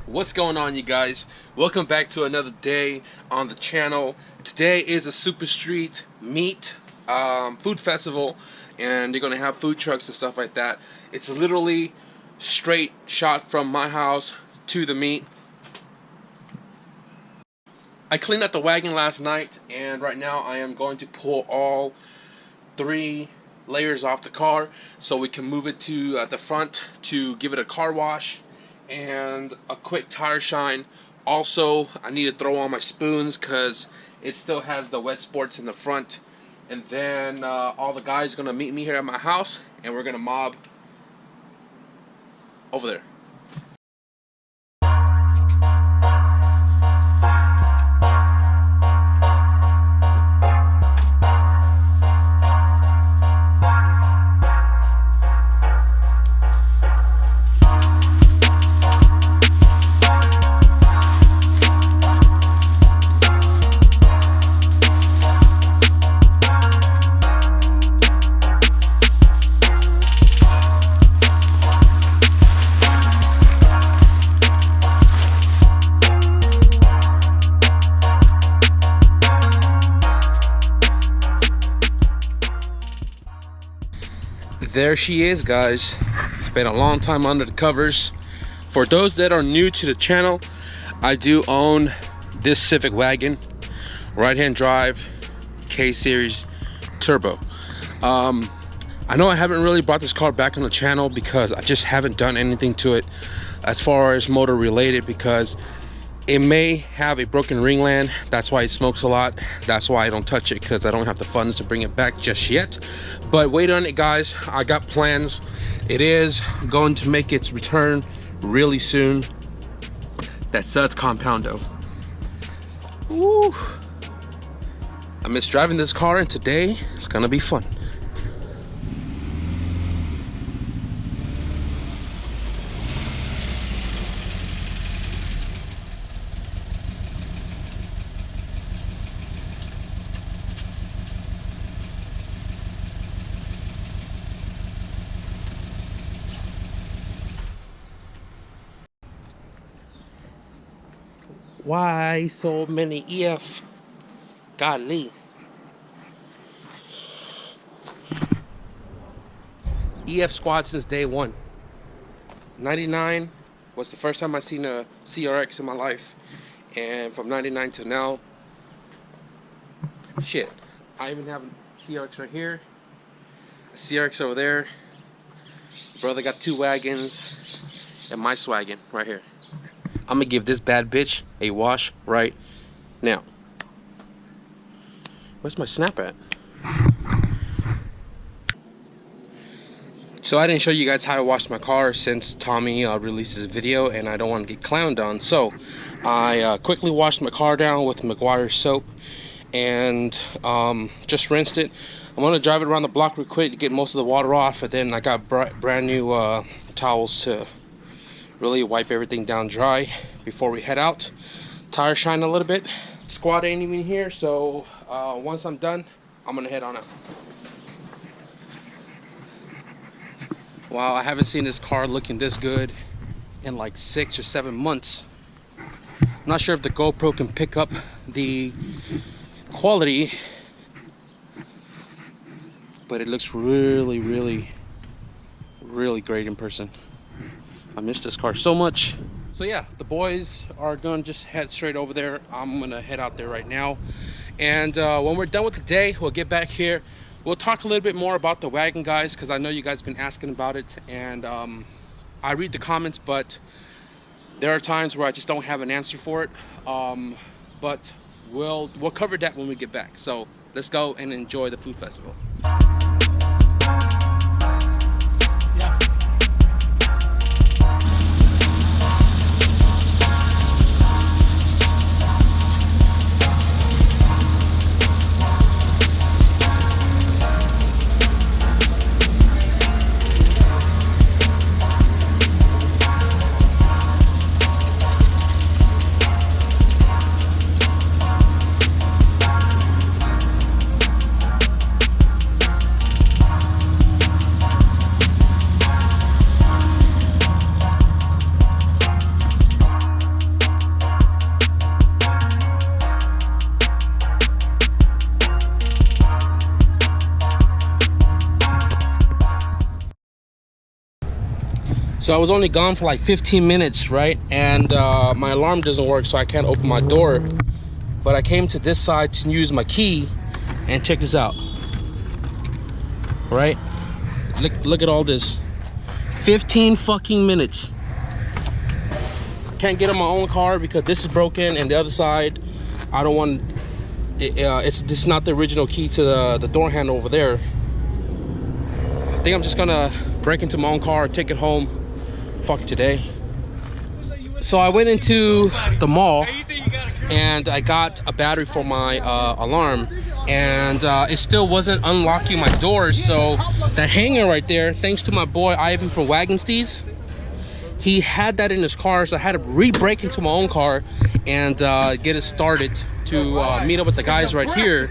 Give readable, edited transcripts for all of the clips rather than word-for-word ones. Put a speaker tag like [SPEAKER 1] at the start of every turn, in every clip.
[SPEAKER 1] What's going on, you guys? Welcome back to another day on the channel. Today is a SuperStreets meat food festival, and they're gonna have food trucks and stuff like that. It's literally straight shot from my house to the meet. I cleaned out the wagon last night, and right now I am going to pull all 3 layers off the car so we can move it to the front to give it a car wash and a quick tire shine. Also, I need to throw on my spoons because it still has the wet sports in the front. And then all the guys are gonna meet me here at my house, and we're gonna mob over there. There she is, guys. It's been a long time under the covers. For those that are new to the channel, I do own this Civic wagon, right-hand drive, K-Series Turbo. I know I haven't really brought this car back on the channel because I just haven't done anything to it as far as motor related, because it may have a broken ringland. That's why it smokes a lot. That's why I don't touch it, because I don't have the funds to bring it back just yet. But wait on it, guys. I got plans. It is going to make its return really soon. That Suds Compoundo. Ooh. I miss driving this car, and today it's gonna be fun. Why so many EF? Golly. EF squad since day one. 99 was the first time I seen a CRX in my life. And from 99 to now, shit. I even have a CRX right here, a CRX over there. Brother got 2 wagons, and my swaggin right here. I'm gonna give this bad bitch a wash right now. Where's my snap at? So I didn't show you guys how I washed my car since Tommy released his video, and I don't want to get clowned on. So I quickly washed my car down with McGuire soap and just rinsed it. I'm gonna drive it around the block real quick to get most of the water off, and then I got brand new towels to really wipe everything down dry before we head out. Tire shine a little bit. Squad ain't even here, so once I'm done, I'm gonna head on out. Wow, I haven't seen this car looking this good in like 6 or 7 months. I'm not sure if the GoPro can pick up the quality, but it looks really, really, really great in person. I miss this car so much. So yeah, the boys are gonna just head straight over there. I'm gonna head out there right now, and when we're done with the day, we'll get back here. We'll talk a little bit more about the wagon, guys, because I know you guys have been asking about it, and I read the comments, but there are times where I just don't have an answer for it. But we'll cover that when we get back. So let's go and enjoy the food festival. So I was only gone for like 15 minutes, right? And my alarm doesn't work, so I can't open my door. But I came to this side to use my key, and check this out. Right? Look at all this. 15 fucking minutes. Can't get in my own car because this is broken, and the other side, I don't want it, this is not the original key to the door handle over there. I think I'm just gonna break into my own car, take it home. Fuck today. So I went into the mall and I got a battery for my alarm, and it still wasn't unlocking my doors. So that hanger right there, thanks to my boy Ivan from Wagon, he had that in his car, so I had to re-break into my own car and get it started to meet up with the guys right here.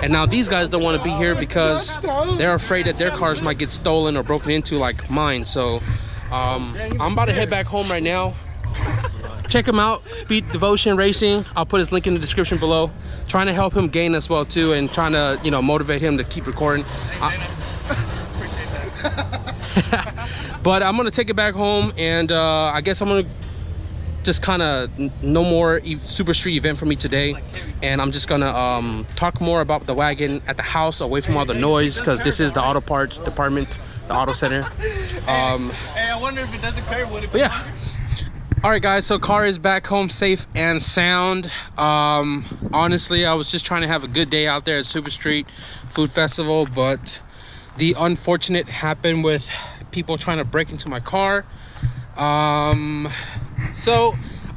[SPEAKER 1] And now these guys don't want to be here because they're afraid that their cars might get stolen or broken into like mine. So I'm about to head back home right now. Check him out, Speed Devotion Racing. I'll put his link in the description below. Trying to help him gain as well too, and trying to, you know, motivate him to keep recording. But I'm gonna take it back home, and I guess I'm gonna just kind of no more Super Street event for me today, and I'm just gonna talk more about the wagon at the house, away from all the noise, because this is the auto parts department, the auto center.
[SPEAKER 2] Hey, I wonder if it doesn't curve, would it?
[SPEAKER 1] But yeah. All right, guys, so car is back home safe and sound. Honestly, I was just trying to have a good day out there at Super Street Food Festival, but the unfortunate happened with people trying to break into my car. So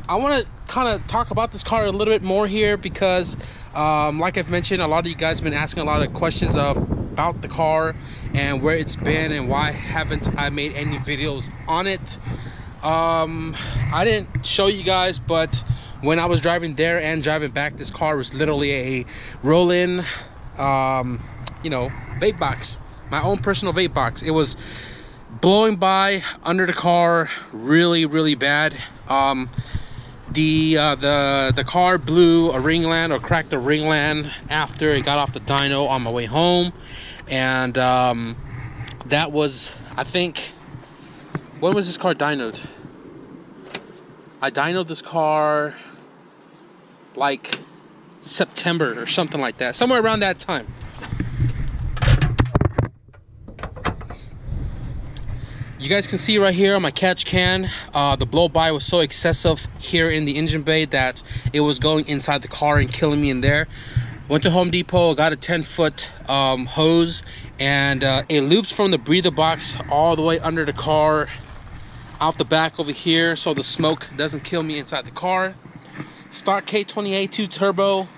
[SPEAKER 1] I want to kind of talk about this car a little bit more here because like I've mentioned, a lot of you guys have been asking a lot of questions about the car and where it's been and why haven't I made any videos on it. I didn't show you guys, but when I was driving there and driving back, this car was literally a roll-in you know, vape box, my own personal vape box. It was blowing by under the car really bad. The car blew a ringland, or cracked a ringland after it got off the dyno on my way home. And that was, I think, when was this car dynoed? I dynoed this car like September or something like that, somewhere around that time. You guys can see right here on my catch can, the blow by was so excessive here in the engine bay that it was going inside the car and killing me in there. Went to Home Depot, got a 10-foot hose, and it loops from the breather box all the way under the car, out the back over here, so the smoke doesn't kill me inside the car. Stock K28 turbo,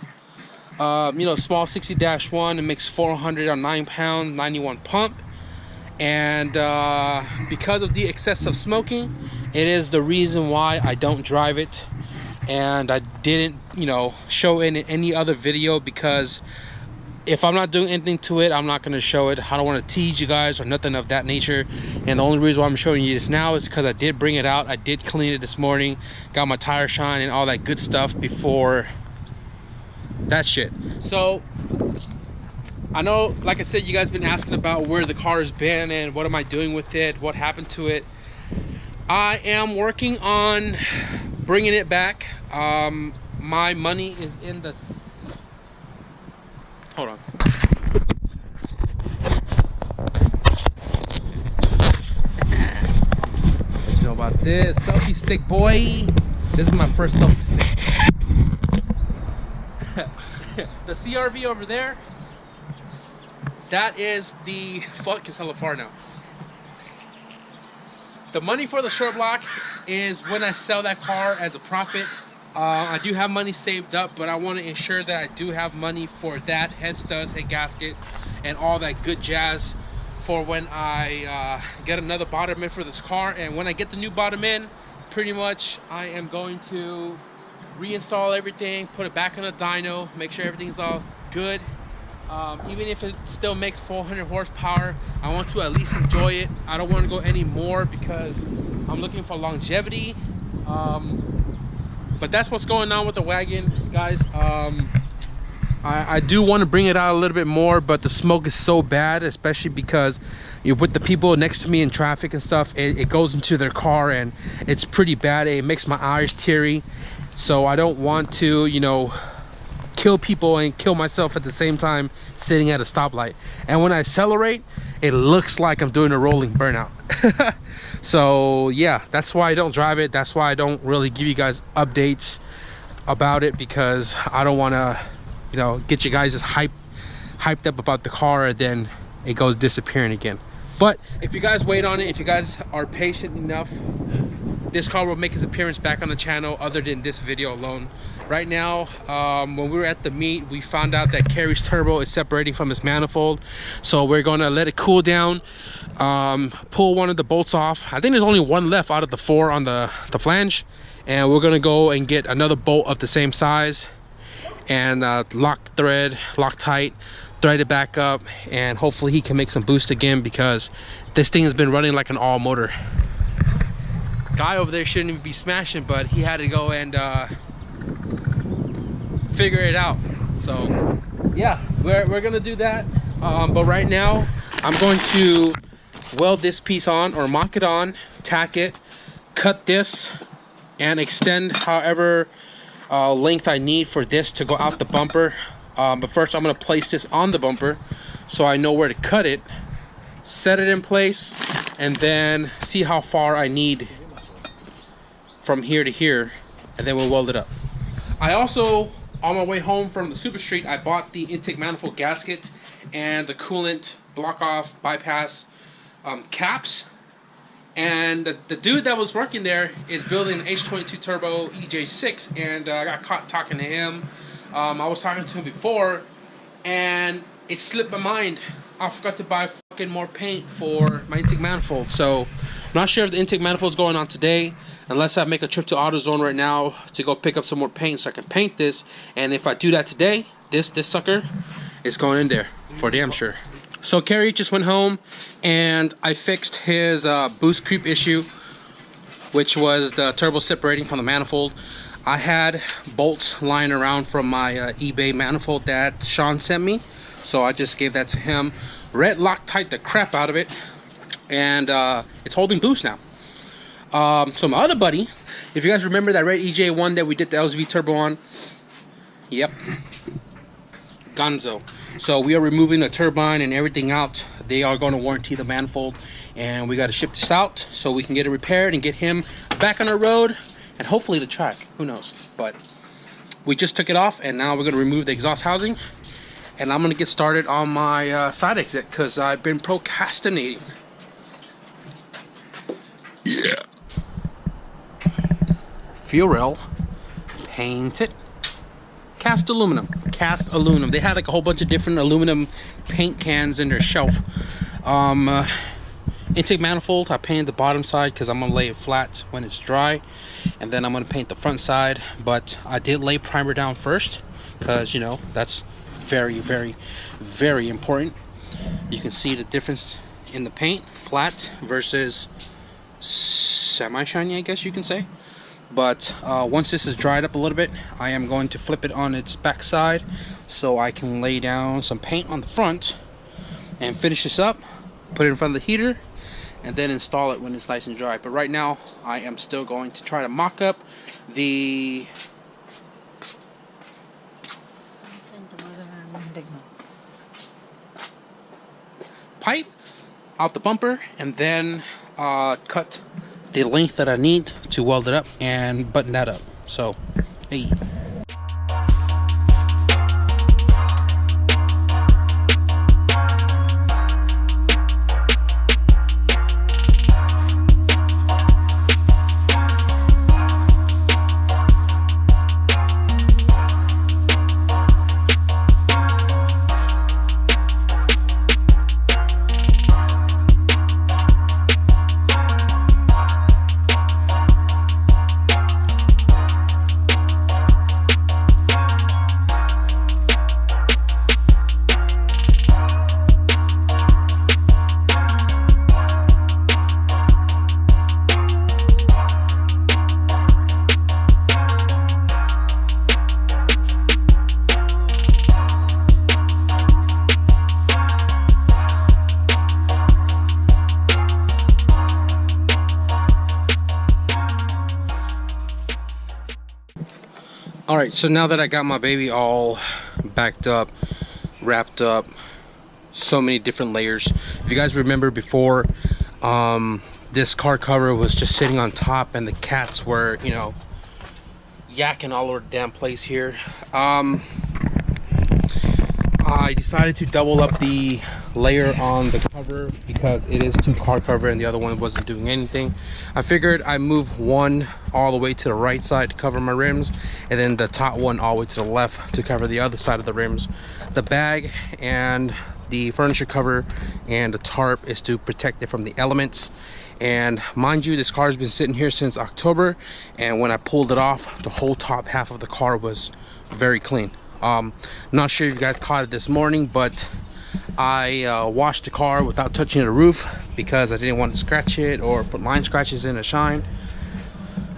[SPEAKER 1] you know, small 60-1. It makes 400 on 9 pound, 91 pump. And because of the excessive smoking, it is the reason why I don't drive it. And I didn't, you know, show it in any other video, because if I'm not doing anything to it, I'm not going to show it. I don't want to tease you guys or nothing of that nature. And the only reason why I'm showing you this now is because I did bring it out. I did clean it this morning, got my tire shine and all that good stuff before that shit. So I know, like I said, you guys been asking about where the car has been and what am I doing with it, what happened to it. I am working on bringing it back. My money is in the... Hold on. What you know about this selfie stick, boy? This is my first selfie stick. The CRV over there, that is the... Fuck, it's hella far now. The money for the short block is when I sell that car as a profit. I do have money saved up, but I want to ensure that I do have money for that, head studs, head gasket, and all that good jazz for when I get another bottom end for this car. And when I get the new bottom end, pretty much I am going to reinstall everything, put it back on the dyno, make sure everything's all good. Even if it still makes 400 horsepower, I want to at least enjoy it. I don't want to go any more because I'm looking for longevity. But that's what's going on with the wagon, guys. I do want to bring it out a little bit more, but the smoke is so bad, especially because you're with the people next to me in traffic and stuff. It goes into their car and it's pretty bad. It makes my eyes teary. So I don't want to, you know, kill people and kill myself at the same time sitting at a stoplight. And when I accelerate, it looks like I'm doing a rolling burnout. So yeah, that's why I don't drive it. That's why I don't really give you guys updates about it, because I don't want to, you know, get you guys just hyped up about the car and then it goes disappearing again. But if you guys wait on it, if you guys are patient enough, this car will make its appearance back on the channel, other than this video alone. Right now, when we were at the meet, we found out that Carrie's turbo is separating from its manifold, so we're gonna let it cool down, pull one of the bolts off. I think there's only one left out of the 4 on the flange, and we're gonna go and get another bolt of the same size and lock tight, thread it back up, and hopefully he can make some boost again, because this thing has been running like an all motor. Guy over there shouldn't even be smashing, but he had to go and figure it out. So yeah, we're gonna do that, but right now I'm going to weld this piece on, or mock it on, tack it, cut this, and extend however length I need for this to go out the bumper. But first I'm going to place this on the bumper so I know where to cut it, set it in place, and then see how far I need from here to here, and then we'll weld it up. I also, on my way home from the SuperStreet, I bought the intake manifold gasket and the coolant block off bypass caps. And the dude that was working there is building an H22 turbo EJ6, and I got caught talking to him. I was talking to him before, and it slipped my mind. I forgot to buy fucking more paint for my intake manifold. So I'm not sure if the intake manifold is going on today, unless I make a trip to AutoZone right now to go pick up some more paint so I can paint this. And if I do that today, this sucker is going in there for damn sure. So Carrie just went home, and I fixed his boost creep issue, which was the turbo separating from the manifold. I had bolts lying around from my eBay manifold that Sean sent me, so I just gave that to him. Red Loctite the crap out of it, and it's holding boost now. So my other buddy, if you guys remember that red EJ1 that we did the LSV turbo on, yep, Gonzo. So we are removing the turbine and everything out. They are going to warranty the manifold, and we got to ship this out so we can get it repaired and get him back on our road, and hopefully the track, who knows. But we just took it off, and now we're going to remove the exhaust housing, and I'm going to get started on my side exit, because I've been procrastinating. Yeah. Fuel rail painted. Cast aluminum. They had like a whole bunch of different aluminum paint cans in their shelf. Intake manifold, I painted the bottom side because I'm gonna lay it flat when it's dry, and then I'm gonna paint the front side. But I did lay primer down first, because you know that's very, very, very important. You can see the difference in the paint, flat versus semi-shiny, I guess you can say. But once this is dried up a little bit, I am going to flip it on its back side so I can lay down some paint on the front and finish this up, put it in front of the heater, and then install it when it's nice and dry. But right now I am still going to try to mock up the pipe out the bumper, and then cut the length that I need to weld it up and button that up. So, hey. Alright, so now that I got my baby all backed up, wrapped up, so many different layers. If you guys remember before, this car cover was just sitting on top and the cats were, you know, yakking all over the damn place here. I decided to double up the layer on the cover because it is two car cover and the other one wasn't doing anything. I figured I move one all the way to the right side to cover my rims, and then the top one all the way to the left to cover the other side of the rims. The bag and the furniture cover and the tarp is to protect it from the elements. And mind you, this car's been sitting here since October, and when I pulled it off, the whole top half of the car was very clean. Not sure if you guys caught it this morning, but I washed the car without touching the roof because I didn't want to scratch it or put line scratches in to shine.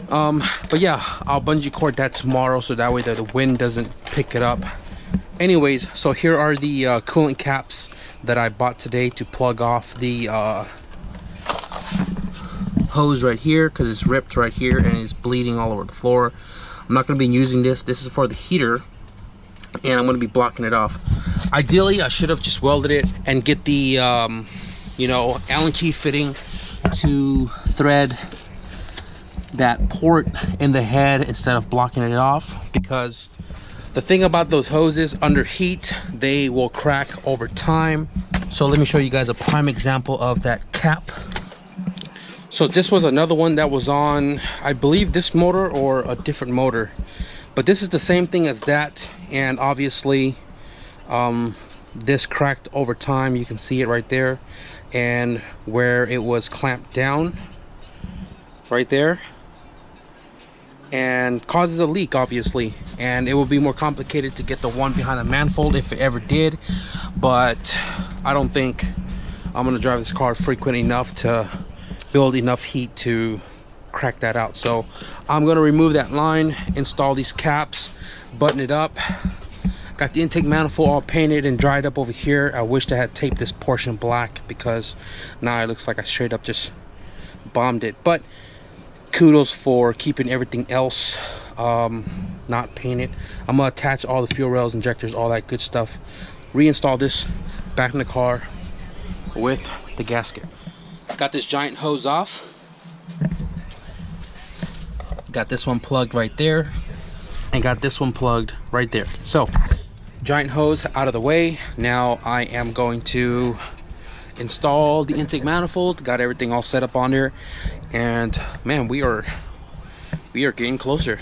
[SPEAKER 1] But yeah, I'll bungee cord that tomorrow so that way that the wind doesn't pick it up. Anyways, so here are the coolant caps that I bought today to plug off the hose right here because it's ripped right here and it's bleeding all over the floor. I'm not going to be using this. This is for the heater, and I'm going to be blocking it off. Ideally, I should have just welded it and get the you know, Allen key fitting to thread that port in the head instead of blocking it off, because the thing about those hoses, under heat they will crack over time. So let me show you guys a prime example of that cap. So this was another one that was on, I believe, this motor or a different motor, but this is the same thing as that, and obviously this cracked over time. You can see it right there, and where it was clamped down right there, and causes a leak obviously. And it will be more complicated to get the one behind the manifold if it ever did, but I don't think I'm gonna drive this car frequent enough to build enough heat to crack that out. So I'm gonna remove that line, install these caps, button it up. Got the intake manifold all painted and dried up over here. I wished I had taped this portion black because now it looks like I straight up just bombed it, but kudos for keeping everything else not painted. I'm gonna attach all the fuel rails, injectors, all that good stuff, reinstall this back in the car with the gasket. Got this giant hose off, got this one plugged right there, and got this one plugged right there. So giant hose out of the way. Now I am going to install the intake manifold. Got everything all set up on there, and man, we are getting closer.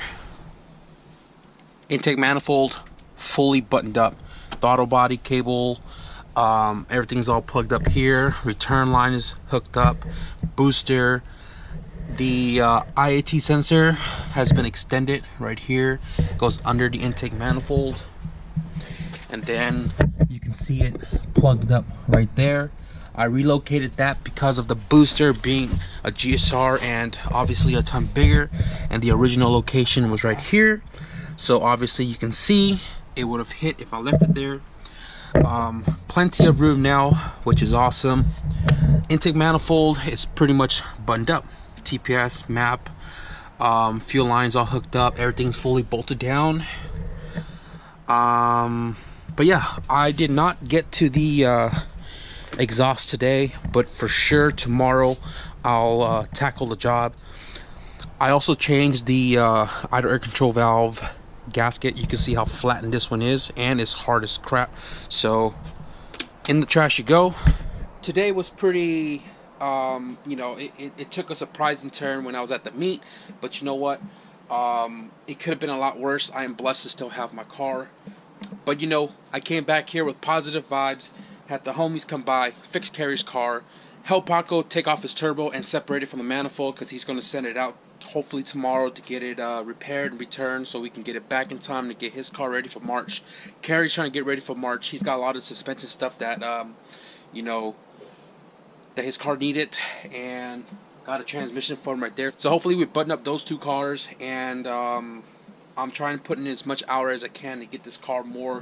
[SPEAKER 1] Intake manifold fully buttoned up, throttle body cable, everything's all plugged up here. Return line is hooked up, booster. The IAT sensor has been extended right here, goes under the intake manifold, and then you can see it plugged up right there. I relocated that because of the booster being a GSR and obviously a ton bigger, and the original location was right here, so obviously you can see it would have hit if I left it there. Plenty of room now, which is awesome. Intake manifold is pretty much buttoned up, TPS, map, fuel lines all hooked up, everything's fully bolted down. But yeah, I did not get to the exhaust today, but for sure tomorrow I'll tackle the job. I also changed the idle air control valve gasket. You can see how flattened this one is, and it's hard as crap, so in the trash you go. Today was pretty you know, it took a surprising turn when I was at the meet, but you know what, it could have been a lot worse. I am blessed to still have my car, but you know, I came back here with positive vibes, had the homies come by, fix Carrie's car, help Paco take off his turbo and separate it from the manifold, because he's going to send it out hopefully tomorrow to get it repaired and returned so we can get it back in time to get his car ready for March. Carrie's trying to get ready for March. He's got a lot of suspension stuff that you know, that his car needed, and got a transmission for him right there. So hopefully we button up those two cars, and I'm trying to put in as much hour as I can to get this car more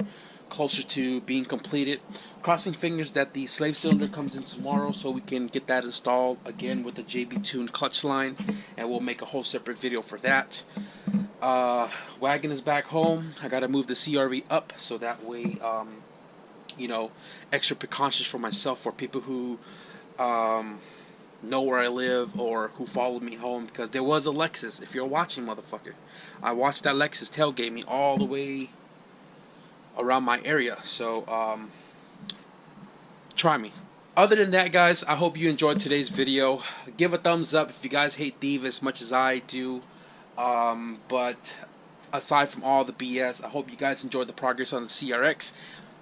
[SPEAKER 1] closer to being completed. Crossing fingers that the slave cylinder comes in tomorrow so we can get that installed again with the JB tuned clutch line, and we'll make a whole separate video for that. Wagon is back home. I gotta move the CRV up so that way, you know, extra precautions for myself, for people who know where I live or who followed me home, because there was a Lexus. If you're watching, motherfucker, I watched that Lexus tailgate me all the way around my area. So try me. Other than that, guys, I hope you enjoyed today's video. Give a thumbs up if you guys hate Thief as much as I do. But aside from all the BS, I hope you guys enjoyed the progress on the CRX.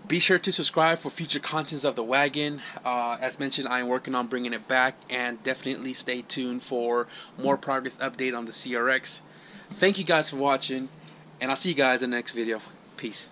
[SPEAKER 1] Be sure to subscribe for future contents of the Wagon. As mentioned, I am working on bringing it back, and definitely stay tuned for more progress update on the CRX. Thank you guys for watching, and I'll see you guys in the next video. Peace.